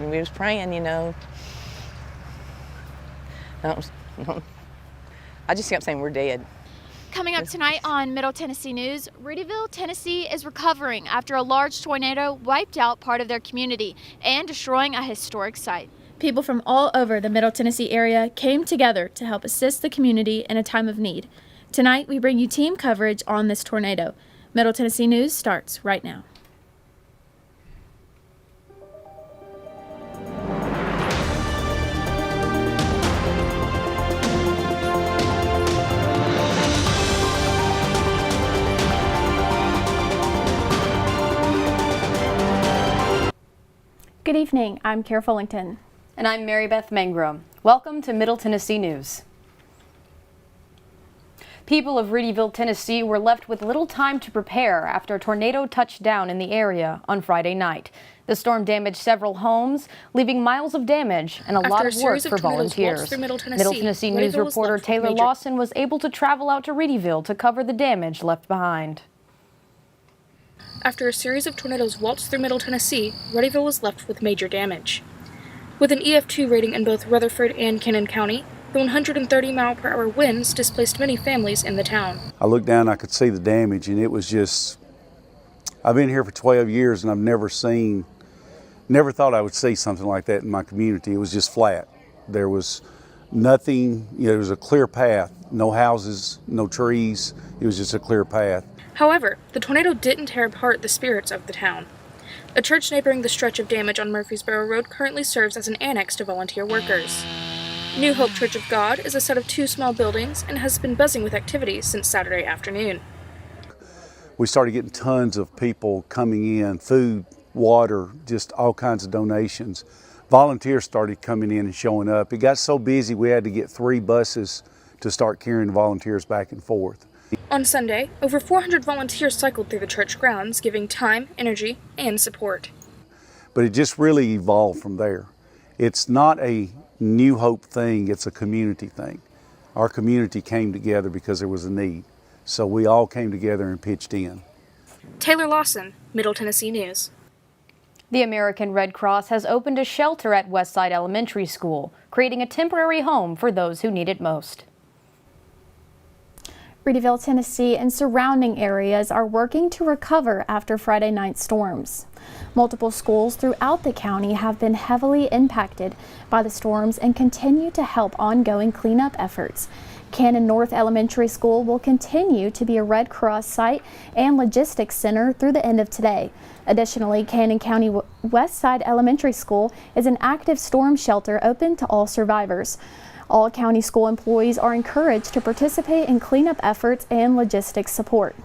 we was praying, I just kept saying we're dead. Coming up tonight on Middle Tennessee News, Reedyville, Tennessee is recovering after a large tornado wiped out part of their community and destroying a historic site. People from all over the Middle Tennessee area came together to help assist the community in a time of need. Tonight, we bring you team coverage on this tornado. Middle Tennessee News starts right now. Good evening, I'm Kara Fullington. And I'm Mary Beth Mangrum. Welcome to Middle Tennessee News. People of Reedyville, Tennessee were left with little time to prepare after a tornado touched down in the area on Friday night. The storm damaged several homes, leaving miles of damage and a lot of work for volunteers. Middle Tennessee News reporter Taylor Lawson was able to travel out to Reedyville to cover the damage left behind. After a series of tornadoes waltzed through Middle Tennessee, Reedyville was left with major damage. With an EF2 rating in both Rutherford and Cannon County, the 130-mile-per-hour winds displaced many families in the town. I looked down, I could see the damage, and it was just, I've been here for 12 years and I've never thought I would see something like that in my community. It was just flat. There was nothing, there was a clear path, no houses, no trees. It was just a clear path. However, the tornado didn't tear apart the spirits of the town. A church neighboring the stretch of damage on Murfreesboro Road currently serves as an annex to volunteer workers. New Hope Church of God is a set of 2 small buildings and has been buzzing with activities since Saturday afternoon. We started getting tons of people coming in, food, water, just all kinds of donations. Volunteers started coming in and showing up. It got so busy we had to get 3 buses to start carrying volunteers back and forth. On Sunday, over 400 volunteers cycled through the church grounds, giving time, energy, and support. But it just really evolved from there. It's not a New Hope thing, it's a community thing. Our community came together because there was a need. So we all came together and pitched in. Taylor Lawson, Middle Tennessee News. The American Red Cross has opened a shelter at Westside Elementary School, creating a temporary home for those who need it most. Reedyville, Tennessee and surrounding areas are working to recover after Friday night storms. Multiple schools throughout the county have been heavily impacted by the storms and continue to help ongoing cleanup efforts. Cannon North Elementary School will continue to be a Red Cross site and logistics center through the end of today. Additionally, Cannon County Westside Elementary School is an active storm shelter open to all survivors. All county school employees are encouraged to participate in cleanup efforts and logistics support.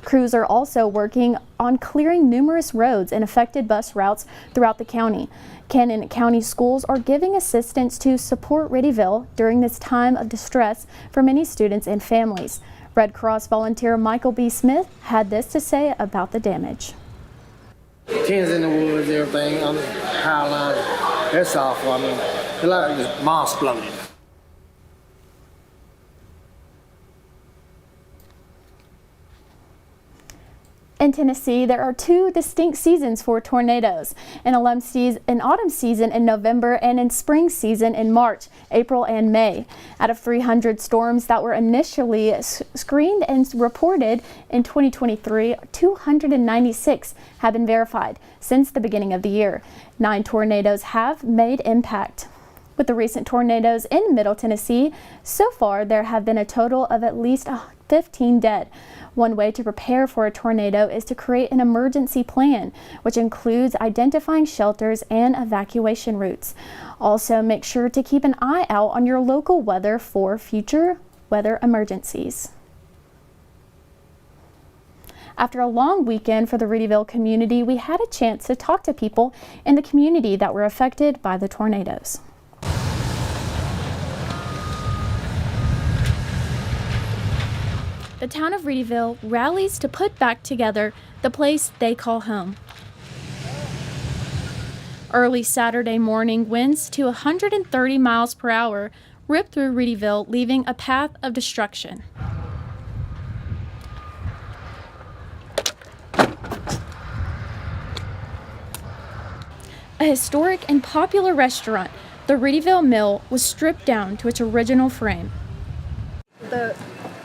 Crews are also working on clearing numerous roads and affected bus routes throughout the county. Cannon County schools are giving assistance to support Reedyville during this time of distress for many students and families. Red Cross volunteer Michael B. Smith had this to say about the damage. Tins in the woods, everything on the high line. That's awful. I mean, it's like this moss floating. In Tennessee, there are 2 distinct seasons for tornadoes, an autumn season in November and in spring season in March, April, and May. Out of 300 storms that were initially screened and reported in 2023, 296 have been verified since the beginning of the year. 9 tornadoes have made impact. With the recent tornadoes in Middle Tennessee, so far there have been a total of at least 15 dead. One way to prepare for a tornado is to create an emergency plan, which includes identifying shelters and evacuation routes. Also, make sure to keep an eye out on your local weather for future weather emergencies. After a long weekend for the Reedyville community, we had a chance to talk to people in the community that were affected by the tornadoes. The town of Reedyville rallies to put back together the place they call home. Early Saturday morning, winds to 130 miles per hour ripped through Reedyville, leaving a path of destruction. A a historic and popular restaurant, the Reedyville Mill was stripped down to its original frame. The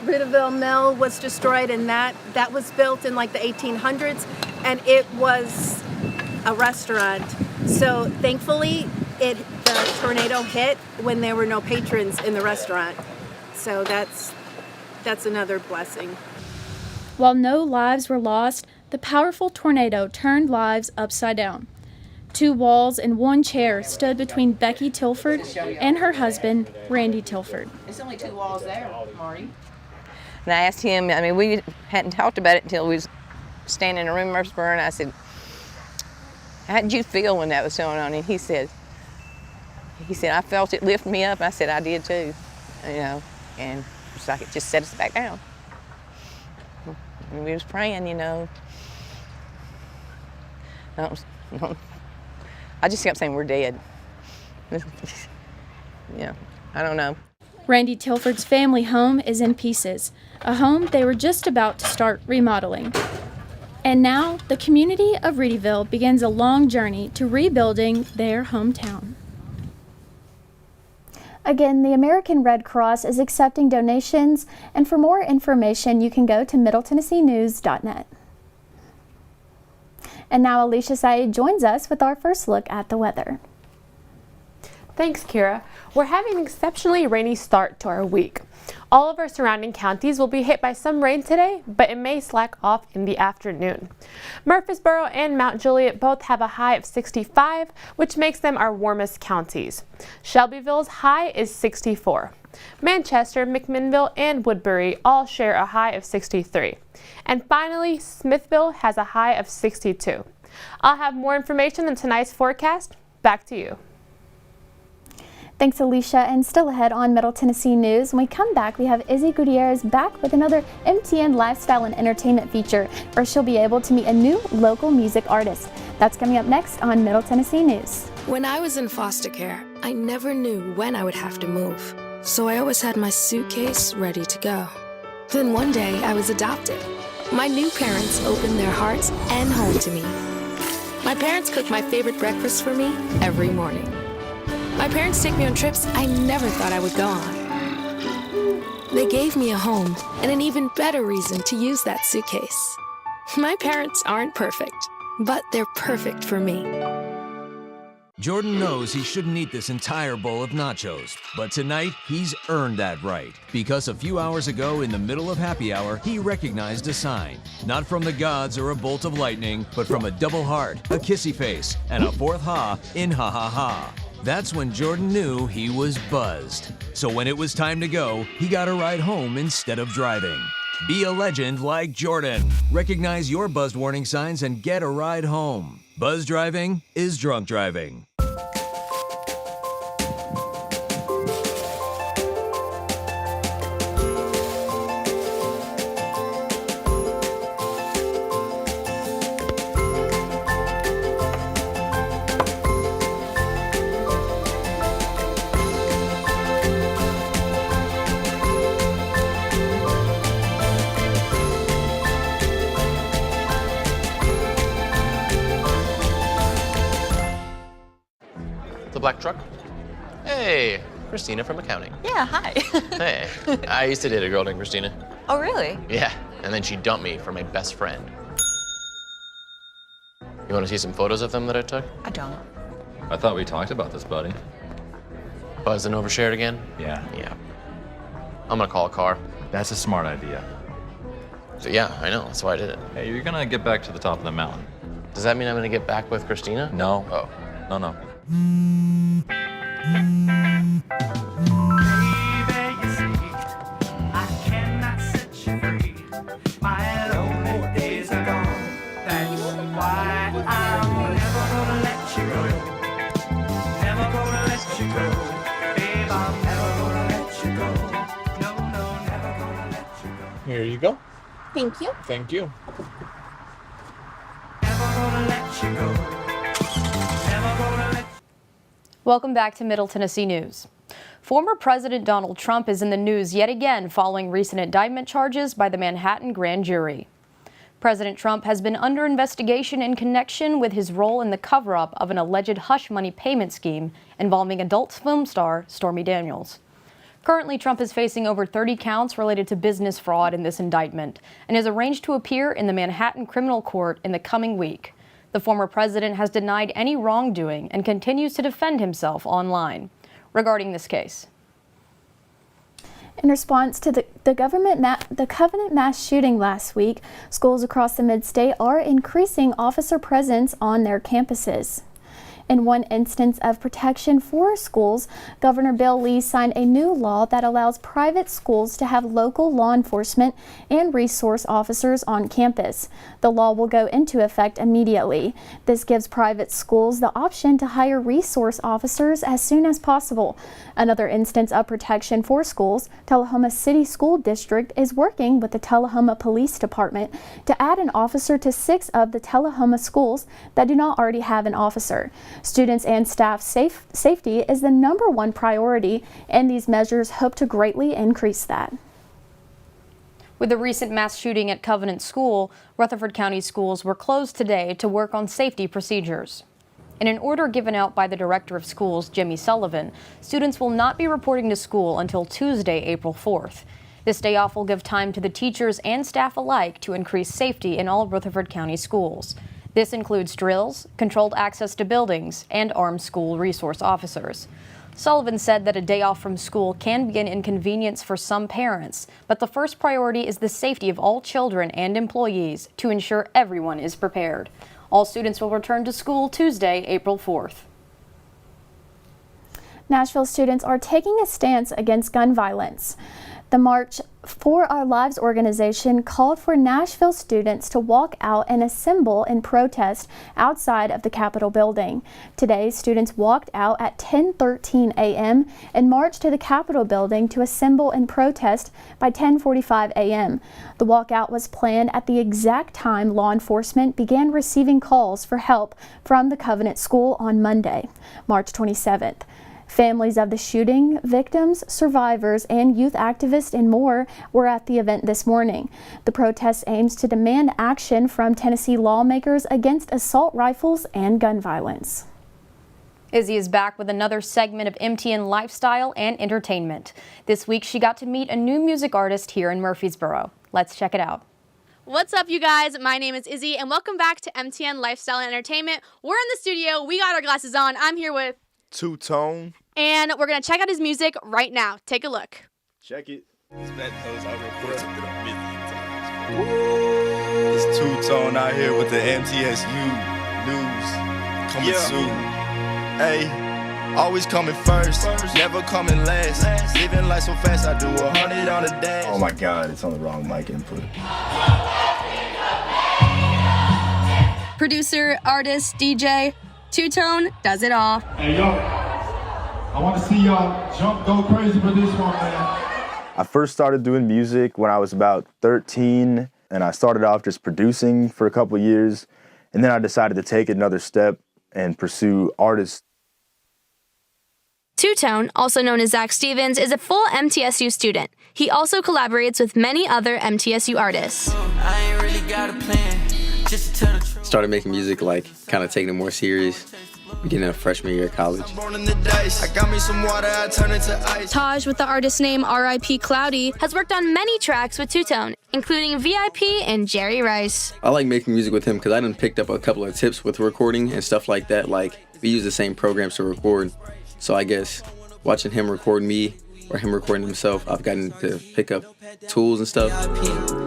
Reedyville Mill was destroyed, and that was built in like the 1800s, and it was a restaurant. So thankfully, the tornado hit when there were no patrons in the restaurant. So that's another blessing. While no lives were lost, the powerful tornado turned lives upside down. 2 walls and 1 chair stood between Becky Tilford and her husband, Randy Tilford. It's only 2 walls there, Marty. And I asked him, I mean, we hadn't talked about it until we was standing in a room in Murfreesboro, and I said, how did you feel when that was going on? And he said, I felt it lift me up. I said, I did too, you know, and it's like it just set us back down. And we was praying, you know. I just kept saying, we're dead. Yeah, I don't know. Randy Tilford's family home is in pieces, a home they were just about to start remodeling. And now, the community of Reedyville begins a long journey to rebuilding their hometown. Again, the American Red Cross is accepting donations, and for more information, you can go to middletennesseenews.net. And now Alicia Saeed joins us with our first look at the weather. Thanks, Kira. We're having an exceptionally rainy start to our week. All of our surrounding counties will be hit by some rain today, but it may slack off in the afternoon. Murfreesboro and Mount Juliet both have a high of 65, which makes them our warmest counties. Shelbyville's high is 64. Manchester, McMinnville, and Woodbury all share a high of 63. And finally, Smithville has a high of 62. I'll have more information on tonight's forecast. Back to you. Thanks, Alicia. And still ahead on Middle Tennessee News, when we come back, we have Izzy Gutierrez back with another MTN lifestyle and entertainment feature, where she'll be able to meet a new local music artist. That's coming up next on Middle Tennessee News. When I was in foster care, I never knew when I would have to move. So I always had my suitcase ready to go. Then one day, I was adopted. My new parents opened their hearts and home to me. My parents cook my favorite breakfast for me every morning. My parents take me on trips I never thought I would go on. They gave me a home and an even better reason to use that suitcase. My parents aren't perfect, but they're perfect for me. Jordan knows he shouldn't eat this entire bowl of nachos, but tonight he's earned that right, because a few hours ago in the middle of happy hour, he recognized a sign. Not from the gods or a bolt of lightning, but from a double heart, a kissy face, and a 4th ha in ha ha ha. That's when Jordan knew he was buzzed. So when it was time to go, he got a ride home instead of driving. Be a legend like Jordan. Recognize your buzzed warning signs and get a ride home. Buzz driving is drunk driving. The black truck? Hey, Christina from accounting. Yeah, hi. Hey, I used to date a girl named Christina. Oh, really? Yeah, and then she dumped me for my best friend. You want to see some photos of them that I took? I don't. I thought we talked about this, buddy. Buzz and overshared again? Yeah. Yeah. I'm gonna call a car. That's a smart idea. So yeah, I know, that's why I did it. Hey, you're gonna get back to the top of the mountain. Does that mean I'm gonna get back with Christina? No. Oh. No. Here you go. Thank you. Thank you. Welcome back to Middle Tennessee News. Former President Donald Trump is in the news yet again following recent indictment charges by the Manhattan grand jury. President Trump has been under investigation in connection with his role in the cover-up of an alleged hush money payment scheme involving adult film star Stormy Daniels. Currently, Trump is facing over 30 counts related to business fraud in this indictment and is arranged to appear in the Manhattan Criminal Court in the coming week. The former president has denied any wrongdoing and continues to defend himself online. Regarding this case, in response to the Covenant mass shooting last week, schools across the mid-state are increasing officer presence on their campuses. In one instance of protection for schools, Governor Bill Lee signed a new law that allows private schools to have local law enforcement and resource officers on campus. The law will go into effect immediately. This gives private schools the option to hire resource officers as soon as possible. Another instance of protection for schools, Tullahoma City School District is working with the Tullahoma Police Department to add an officer to 6 of the Tullahoma schools that do not already have an officer. Students and staff safety is the #1 priority, and these measures hope to greatly increase that. with the recent mass shooting at Covenant School, Rutherford County schools were closed today to work on safety procedures. In an order given out by the Director of Schools, Jimmy Sullivan, students will not be reporting to school until Tuesday, April 4th. This day off will give time to the teachers and staff alike to increase safety in all Rutherford County schools. This includes drills, controlled access to buildings, and armed school resource officers. Sullivan said that a day off from school can be an inconvenience for some parents, but the first priority is the safety of all children and employees to ensure everyone is prepared. All students will return to school Tuesday, April 4th. Nashville students are taking a stance against gun violence. The March for Our Lives organization called for Nashville students to walk out and assemble in protest outside of the Capitol building. Today, students walked out at 10:13 a.m. and marched to the Capitol building to assemble in protest by 10:45 a.m. The walkout was planned at the exact time law enforcement began receiving calls for help from the Covenant School on Monday, March 27th. Families of the shooting victims, survivors, and youth activists and more were at the event this morning. The protest aims to demand action from Tennessee lawmakers against assault rifles and gun violence. Izzy is back with another segment of MTN Lifestyle and Entertainment. This week she got to meet a new music artist here in Murfreesboro. Let's check it out. What's up, you guys? My name is Izzy, and welcome back to MTN Lifestyle and Entertainment. We're in the studio. We got our glasses on. I'm here with Two Tone. And we're going to check out his music right now. Take a look. Check it. It's Two Tone out here with the MTSU news coming soon. Hey, always coming first, never coming last. Living life so fast, I do 100 on a dash. Oh my God, it's on the wrong mic input. Producer, artist, DJ, Two Tone does it all. Hey, yo, I want to see y'all go crazy for this one, man. I first started doing music when I was about 13, and I started off just producing for a couple of years, and then I decided to take another step and pursue artists. Two Tone, also known as Zach Stevens, is a full MTSU student. He also collaborates with many other MTSU artists. I ain't really got a plan. Started making music, like, kind of taking it more serious, beginning of freshman year of college. Taj, with the artist name R.I.P. Cloudy, has worked on many tracks with Two Tone, including VIP and Jerry Rice. I like making music with him because I done picked up a couple of tips with recording and stuff like that. Like, we use the same programs to record, so I guess watching him record me or him recording himself, I've gotten to pick up tools and stuff.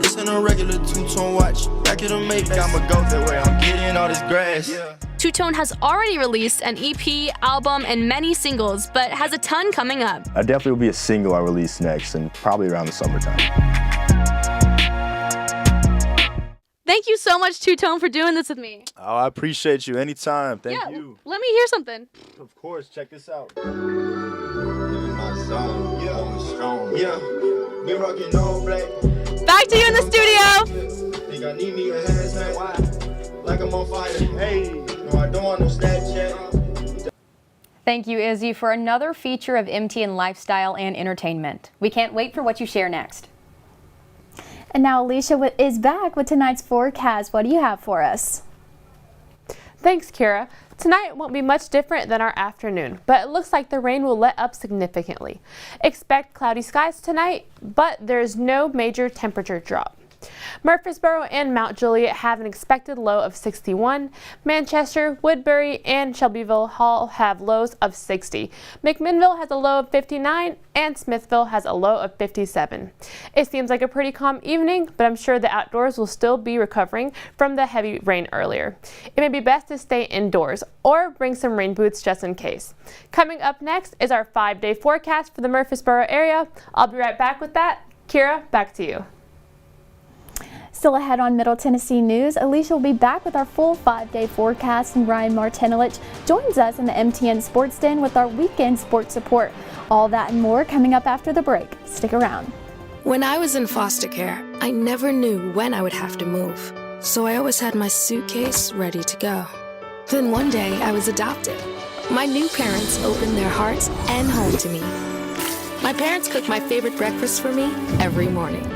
This ain't a regular Two-Tone watch. Back in the Maybach, I'ma go that way. I'm getting all this grass. Two Tone has already released an EP, album, and many singles, but has a ton coming up. I definitely will be a single I release next, and probably around the summertime. Thank you so much, Two Tone, for doing this with me. Oh, I appreciate you. Anytime. Thank you. Let me hear something. Of course. Check this out. Yeah. Been rocking all black. Back to you in the studio. Think I need me a hazmat. Why? Like I'm on fire. Hey, no, I don't want no Snapchat. Thank you, Izzy, for another feature of MTN Lifestyle and Entertainment. We can't wait for what you share next. And now Alicia is back with tonight's forecast. What do you have for us? Thanks, Kira. Tonight won't be much different than our afternoon, but it looks like the rain will let up significantly. Expect cloudy skies tonight, but there is no major temperature drop. Murfreesboro and Mount Juliet have an expected low of 61. Manchester, Woodbury, and Shelbyville Hall have lows of 60. McMinnville has a low of 59, and Smithville has a low of 57. It seems like a pretty calm evening, but I'm sure the outdoors will still be recovering from the heavy rain earlier. It may be best to stay indoors or bring some rain boots just in case. Coming up next is our 5-day forecast for the Murfreesboro area. I'll be right back with that. Kira, back to you. Still ahead on Middle Tennessee News, Alicia will be back with our full 5-day forecast, and Ryan Martinelich joins us in the MTN Sports Den with our weekend sports report. All that and more coming up after the break. Stick around. When I was in foster care, I never knew when I would have to move, so I always had my suitcase ready to go. Then one day I was adopted. My new parents opened their hearts and home to me. My parents cook my favorite breakfast for me every morning.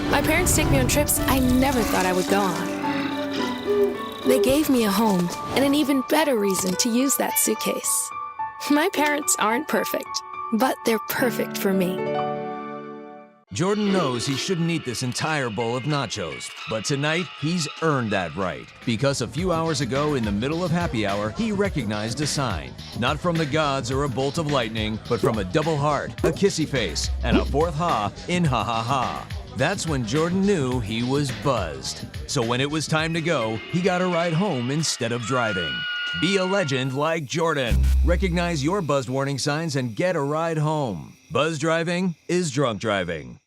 My parents take me on trips I never thought I would go on. They gave me a home and an even better reason to use that suitcase. My parents aren't perfect, but they're perfect for me. Jordan knows he shouldn't eat this entire bowl of nachos, but tonight he's earned that right. Because a few hours ago in the middle of happy hour, he recognized a sign. Not from the gods or a bolt of lightning, but from a double heart, a kissy face, and a fourth ha in ha ha ha. That's when Jordan knew he was buzzed. So when it was time to go, he got a ride home instead of driving. Be a legend like Jordan. Recognize your buzzed warning signs and get a ride home. Buzz driving is drunk driving.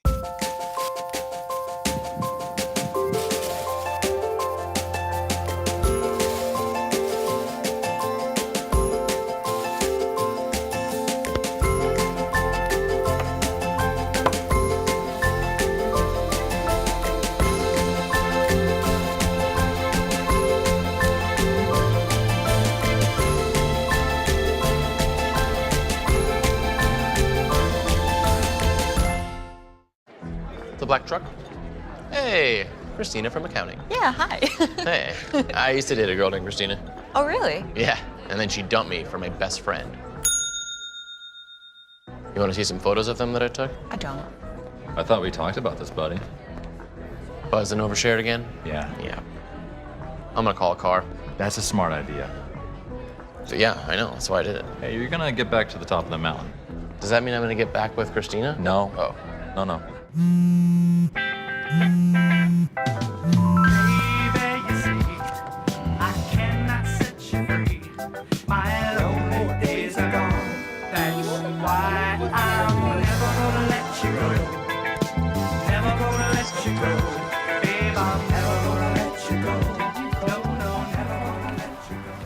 The black truck? Hey, Christina from accounting. Yeah, hi. Hey, I used to date a girl named Christina. Oh, really? Yeah, and then she dumped me for my best friend. You want to see some photos of them that I took? I don't. I thought we talked about this, buddy. Buzzed and overshared again? Yeah. Yeah. I'm gonna call a car. That's a smart idea. So yeah, I know, that's why I did it. Hey, you're gonna get back to the top of the mountain. Does that mean I'm gonna get back with Christina? No. Oh. No.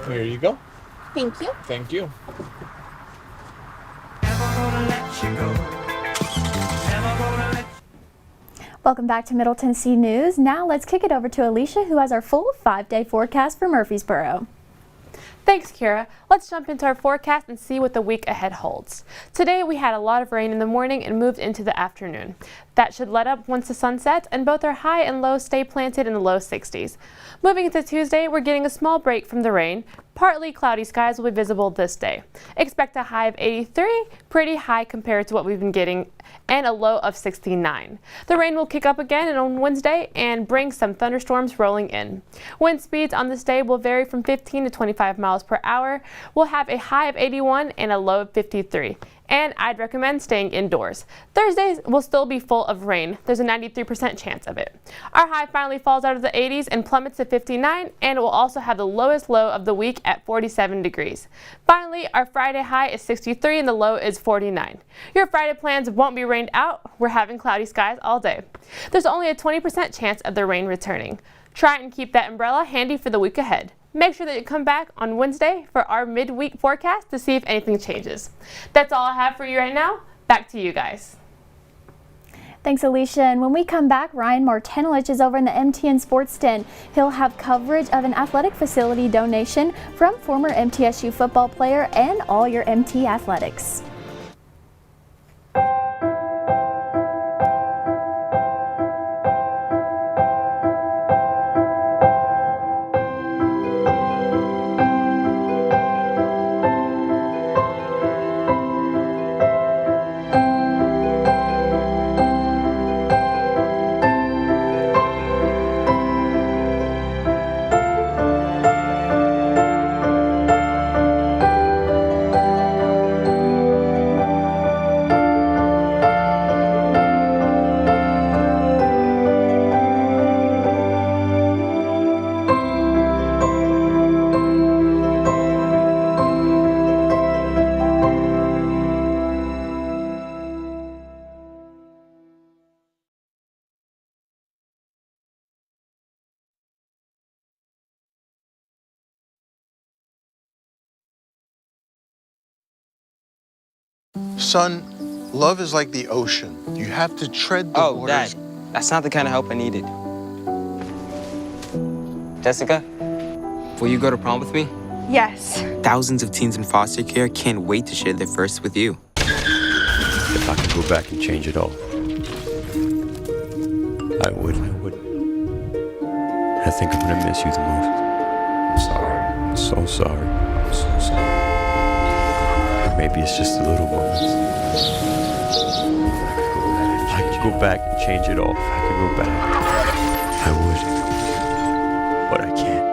Here you go. Thank you. Thank you. Welcome back to Middle Tennessee News. Now let's kick it over to Alicia, who has our full 5-day forecast for Murfreesboro. Thanks, Kira. Let's jump into our forecast and see what the week ahead holds. Today we had a lot of rain in the morning and moved into the afternoon. That should let up once the sun sets, and both our high and low stay planted in the low 60s. Moving into Tuesday, we're getting a small break from the rain. Partly cloudy skies will be visible this day. Expect a high of 83, pretty high compared to what we've been getting, and a low of 69. The rain will kick up again on Wednesday and bring some thunderstorms rolling in. Wind speeds on this day will vary from 15 to 25 miles per hour. We'll have a high of 81 and a low of 53. And I'd recommend staying indoors. Thursdays will still be full of rain. There's a 93% chance of it. Our high finally falls out of the 80s and plummets to 59, and it will also have the lowest low of the week at 47 degrees. Finally, our Friday high is 63 and the low is 49. Your Friday plans won't be rained out. We're having cloudy skies all day. There's only a 20% chance of the rain returning. Try and keep that umbrella handy for the week ahead. Make sure that you come back on Wednesday for our midweek forecast to see if anything changes. That's all I have for you right now. Back to you guys. Thanks, Alicia. And when we come back, Ryan Martinelich is over in the MTN Sports Den. He'll have coverage of an athletic facility donation from former MTSU football player and all your MT athletics. Son, love is like the ocean. You have to tread the waters. Dad, that's not the kind of help I needed. Jessica, will you go to prom with me? Yes. Thousands of teens in foster care can't wait to share their first with you. If I could go back and change it all, I would. I think I'm gonna miss you the most. I'm sorry. I'm so sorry. I'm so sorry. Or maybe it's just the little moments. If I could go back and change it all, if I could go back, I would. But I can't.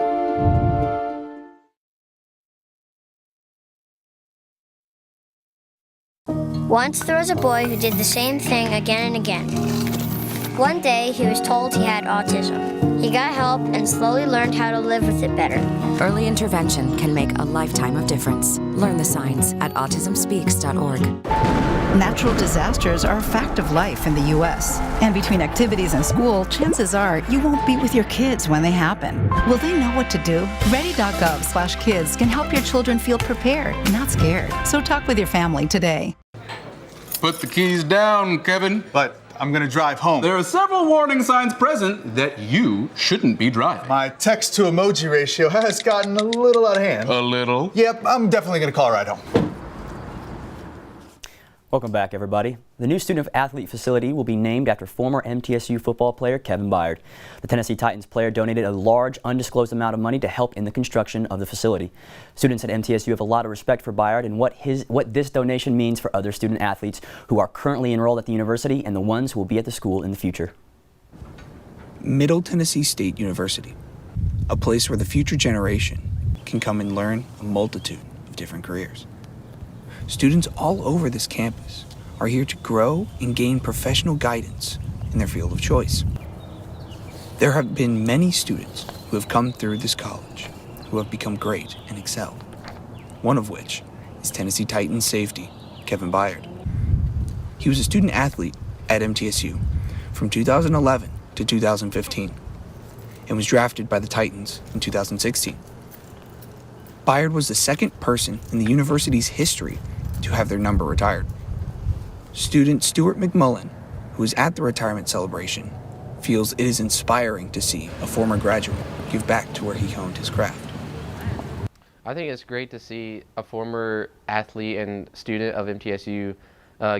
Once there was a boy who did the same thing again and again. One day, he was told he had autism. He got help and slowly learned how to live with it better. Early intervention can make a lifetime of difference. Learn the signs at autismspeaks.org. Natural disasters are a fact of life in the U.S. And between activities and school, chances are you won't be with your kids when they happen. Will they know what to do? Ready.gov/kids can help your children feel prepared, not scared. So talk with your family today. Put the keys down, Kevin. But I'm gonna drive home. There are several warning signs present that you shouldn't be driving. My text to emoji ratio has gotten a little out of hand. A little? Yep, I'm definitely gonna call a ride home. Welcome back, everybody. The new student-athlete facility will be named after former MTSU football player Kevin Byard. The Tennessee Titans player donated a large, undisclosed amount of money to help in the construction of the facility. Students at MTSU have a lot of respect for Byard and what this donation means for other student-athletes who are currently enrolled at the university and the ones who will be at the school in the future. Middle Tennessee State University, a place where the future generation can come and learn a multitude of different careers. Students all over this campus are here to grow and gain professional guidance in their field of choice. There have been many students who have come through this college who have become great and excelled, one of which is Tennessee Titans safety Kevin Byard. He was a student athlete at MTSU from 2011 to 2015 and was drafted by the Titans in 2016. Byard was the second person in the university's history to have their number retired. Student Stuart McMullen, who was at the retirement celebration, feels it is inspiring to see a former graduate give back to where he honed his craft. I think it's great to see a former athlete and student of MTSU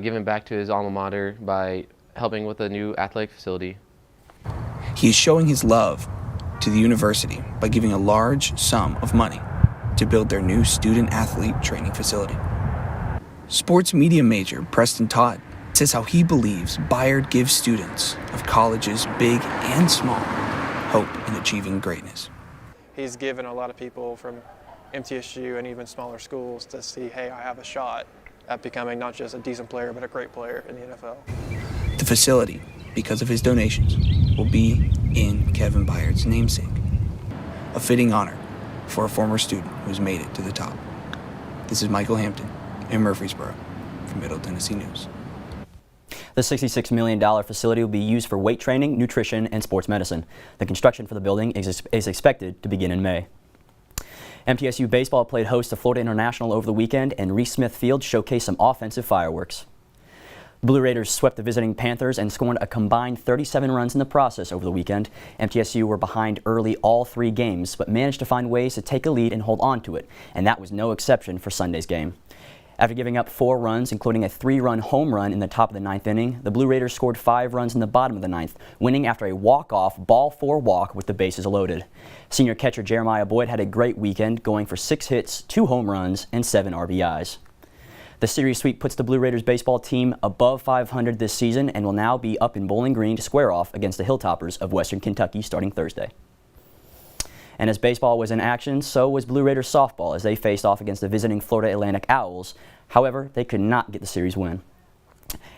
giving back to his alma mater by helping with a new athletic facility. He is showing his love to the university by giving a large sum of money to build their new student-athlete training facility. Sports media major Preston Todd says how he believes Byard gives students of colleges big and small hope in achieving greatness. He's given a lot of people from MTSU and even smaller schools to see, hey, I have a shot at becoming not just a decent player, but a great player in the NFL. The facility, because of his donations, will be in Kevin Byard's namesake. A fitting honor for a former student who's made it to the top. This is Michael Hampton in Murfreesboro for Middle Tennessee News. The $66 million facility will be used for weight training, nutrition, and sports medicine. The construction for the building is expected to begin in May. MTSU baseball played host to Florida International over the weekend, and Reese Smith Field showcased some offensive fireworks. Blue Raiders swept the visiting Panthers and scored a combined 37 runs in the process over the weekend. MTSU were behind early all three games, but managed to find ways to take a lead and hold on to it, and that was no exception for Sunday's game. After giving up 4 runs, including a 3-run home run in the top of the 9th inning, the Blue Raiders scored 5 runs in the bottom of the 9th, winning after a walk-off ball-4 walk with the bases loaded. Senior catcher Jeremiah Boyd had a great weekend, going for 6 hits, 2 home runs, and 7 RBIs. The series sweep puts the Blue Raiders baseball team above 500 this season and will now be up in Bowling Green to square off against the Hilltoppers of Western Kentucky starting Thursday. And as baseball was in action, so was Blue Raiders softball as they faced off against the visiting Florida Atlantic Owls. However, they could not get the series win.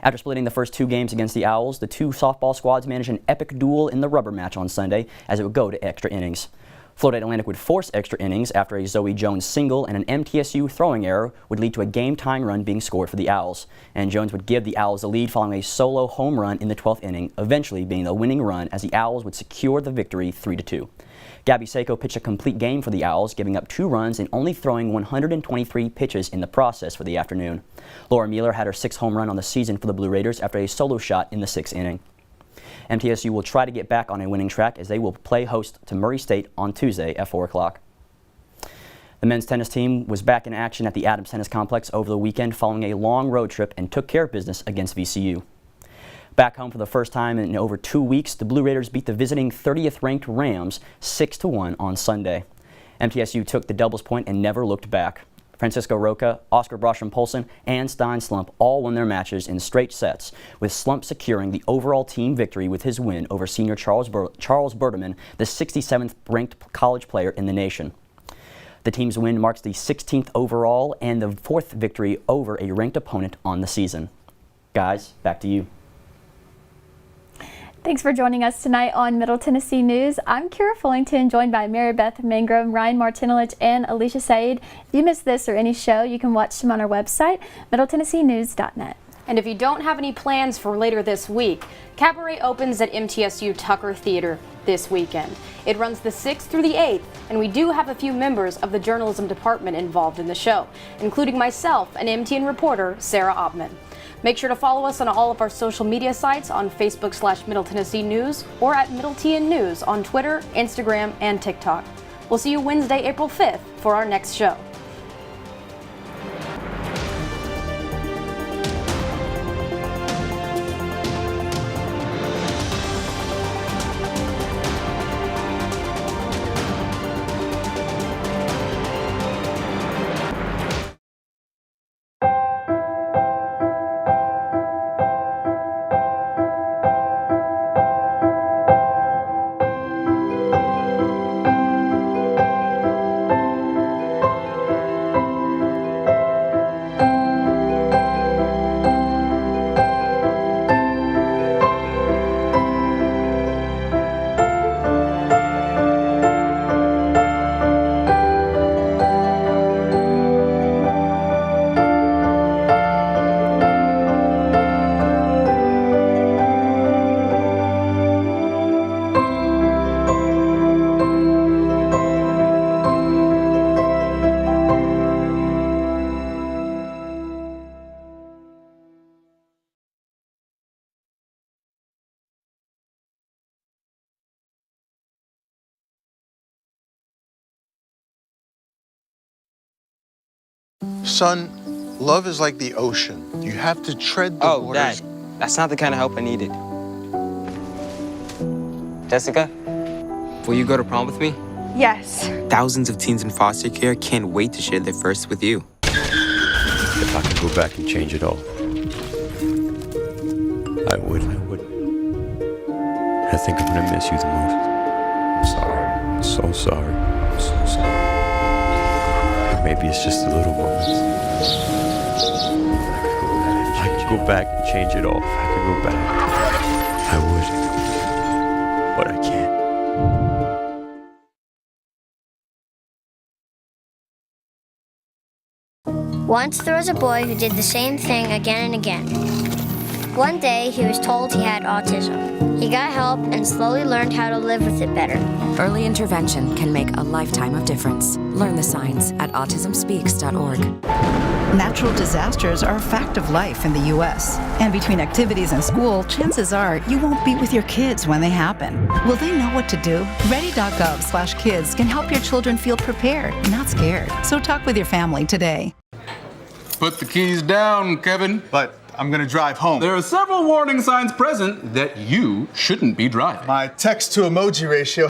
After splitting the first 2 games against the Owls, the 2 softball squads managed an epic duel in the rubber match on Sunday as it would go to extra innings. Florida Atlantic would force extra innings after a Zoe Jones single and an MTSU throwing error would lead to a game-tying run being scored for the Owls. And Jones would give the Owls the lead following a solo home run in the 12th inning, eventually being the winning run as the Owls would secure the victory 3-2. Gabby Seiko pitched a complete game for the Owls, giving up 2 runs and only throwing 123 pitches in the process for the afternoon. Laura Mueller had her 6th home run on the season for the Blue Raiders after a solo shot in the 6th inning. MTSU will try to get back on a winning track as they will play host to Murray State on Tuesday at 4 o'clock. The men's tennis team was back in action at the Adams Tennis Complex over the weekend following a long road trip and took care of business against VCU. Back home for the first time in over 2 weeks, the Blue Raiders beat the visiting 30th ranked Rams 6-1 on Sunday. MTSU took the doubles point and never looked back. Francisco Roca, Oscar Brosham-Polson, and Stein Slump all won their matches in straight sets, with Slump securing the overall team victory with his win over senior Charles Berteman, the 67th ranked college player in the nation. The team's win marks the 16th overall and the 4th victory over a ranked opponent on the season. Guys, back to you. Thanks for joining us tonight on Middle Tennessee News. I'm Kira Fullington, joined by Mary Beth Mangrum, Ryan Martinelich, and Alicia Said. If you missed this or any show, you can watch them on our website, middletennesseenews.net. And if you don't have any plans for later this week, Cabaret opens at MTSU Tucker Theater this weekend. It runs the 6th through the 8th, and we do have a few members of the journalism department involved in the show, including myself and MTN reporter Sarah Oppman. Make sure to follow us on all of our social media sites on Facebook/Middle Tennessee News or at Middle TN News on Twitter, Instagram, and TikTok. We'll see you Wednesday, April 5th for our next show. Son, love is like the ocean. You have to tread the waters. Dad, that's not the kind of help I needed. Jessica, will you go to prom with me? Yes. Thousands of teens in foster care can't wait to share their first with you. If I could go back and change it all, I would. I think I'm gonna miss you the most. I'm sorry. I'm so sorry. I'm so sorry. Maybe it's just the little moments. If I could go back and change it all, if I could go back, I would. But I can't. Once there was a boy who did the same thing again and again. One day, he was told he had autism. He got help and slowly learned how to live with it better. Early intervention can make a lifetime of difference. Learn the signs at autismspeaks.org. Natural disasters are a fact of life in the U.S. And between activities and school, chances are you won't be with your kids when they happen. Will they know what to do? Ready.gov/kids can help your children feel prepared, not scared. So talk with your family today. Put the keys down, Kevin. But I'm gonna drive home. There are several warning signs present that you shouldn't be driving. My text to emoji ratio